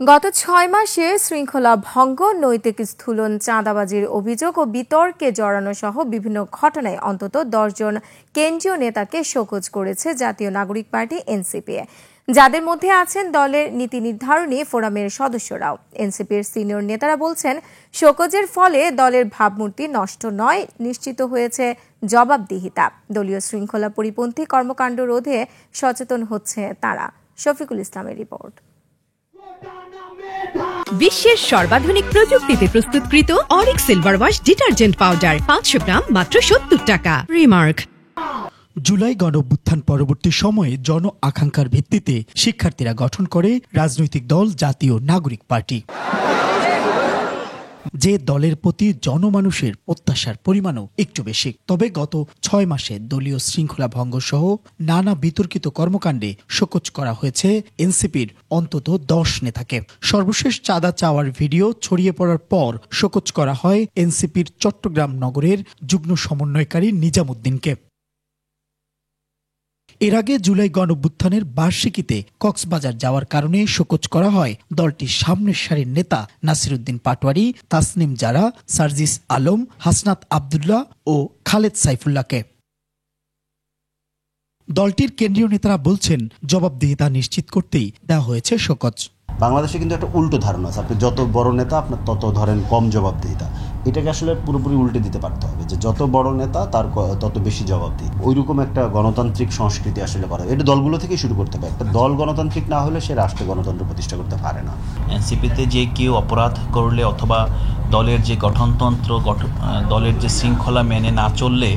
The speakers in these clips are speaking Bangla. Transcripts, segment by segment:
গত ৬ মাসে শৃঙ্খলা ভঙ্গ, নৈতিক স্খলন, চাঁদাবাজির অভিযোগ ও বিতর্কে জড়ানো সহ বিভিন্ন ঘটনায় অন্তত ১০ জন কেন্দ্রীয় নেতাকে শোকজ করেছে জাতীয় নাগরিক পার্টি এনসিপি, যাদের মধ্যে আছেন দলের নীতি নির্ধারণী ফোরামের সদস্যরাও। এনসিপির সিনিয়র নেতারা বলছেন, শোকজের ফলে দলের ভাবমূর্তি নষ্ট নয়, নিশ্চিত হয়েছে জবাবদিহিতা। দলীয় শৃঙ্খলা পরিপন্থী কর্মকাণ্ড রোধে সচেতন হচ্ছে তারা। শফিকুল ইসলামের রিপোর্ট। বিশ্বের সর্বাধুনিক প্রযুক্তিতে প্রস্তুতকৃত Arik silver wash detergent powder ৫০০ গ্রাম মাত্র ৭০ টাকা। রিমার্ক। জুলাই গণঅভ্যুত্থান পরবর্তী সময়ে জন আকাঙ্ক্ষার ভিত্তিতে শিক্ষার্থীরা গঠন করে রাজনৈতিক দল জাতীয় নাগরিক পার্টি। যে দলের প্রতি জনমানুষের প্রত্যাশার পরিমাণও একটু বেশি। তবে গত ৬ মাসে দলীয় শৃঙ্খলা ভঙ্গ সহ নানা বিতর্কিত কর্মকাণ্ডে শোকজ করা হয়েছে এনসিপির অন্তত ১০ নেতাকে। সর্বশেষ চাঁদা চাওয়ার ভিডিও ছড়িয়ে পড়ার পর শোকজ করা হয় এনসিপির চট্টগ্রাম নগরের যুগ্ম সমন্বয়কারী নিজামুদ্দিনকে। এর আগে জুলাই গণঅভ্যুত্থানের বার্ষিকীতে কক্সবাজার যাওয়ার কারণে শোকজ করা হয় দলটির সামনের সারির নেতা নাসিরউদ্দিন পাটোয়ারি, তাসনিম জারা, সার্জিস আলম, হাসনাত আবদুল্লাহ ও খালেদ সাইফুল্লাহকে। দলটির কেন্দ্রীয় নেতারা বলছেন, জবাবদিহিতা নিশ্চিত করতেই দেওয়া হয়েছে শোকজ। বাংলাদেশে কিন্তু একটা উল্টো ধারণা আছে, আপনি যত বড় নেতা আপনার তত ধরেন কম জবাবদিহিতা। এটাকে আসলে পুরোপুরি উল্টে দিতে পারতে হবে, যে যত বড় নেতা তার তত বেশি জবাবদিহি। ওইরকম একটা গণতান্ত্রিক সংস্কৃতি আসলে করা, এটা দলগুলো থেকে শুরু করতে হবে। একটা দল গণতান্ত্রিক না হলে সে রাষ্ট্রে গণতন্ত্র প্রতিষ্ঠা করতে পারে না। এনসিপিতে যে কেউ অপরাধ করলে অথবা দলের যে গঠনতন্ত্র, দলের যে শৃঙ্খলা মেনে না চললে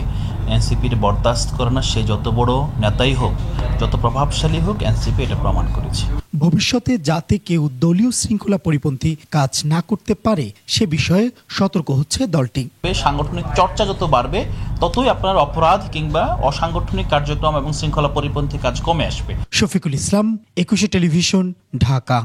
এনসিপির বরদাস্ত করে না, সে যত বড় নেতাই হোক, যত প্রভাবশালী হোক, এনসিপি এটা প্রমাণ করেছে। ভবিষ্যতে যাতে কেউ দলীয় শৃঙ্খলা পরিপন্থী কাজ না করতে পারে সে বিষয়ে সতর্ক হচ্ছে দলটি। সাংগঠনিক চর্চা যত বাড়বে ততই আপনার অপরাধ কিংবা অসাংগঠনিক কার্যক্রম এবং শৃঙ্খলা পরিপন্থী কাজ কমে আসবে। শফিকুল ইসলাম, ২১ টেলিভিশন, ঢাকা।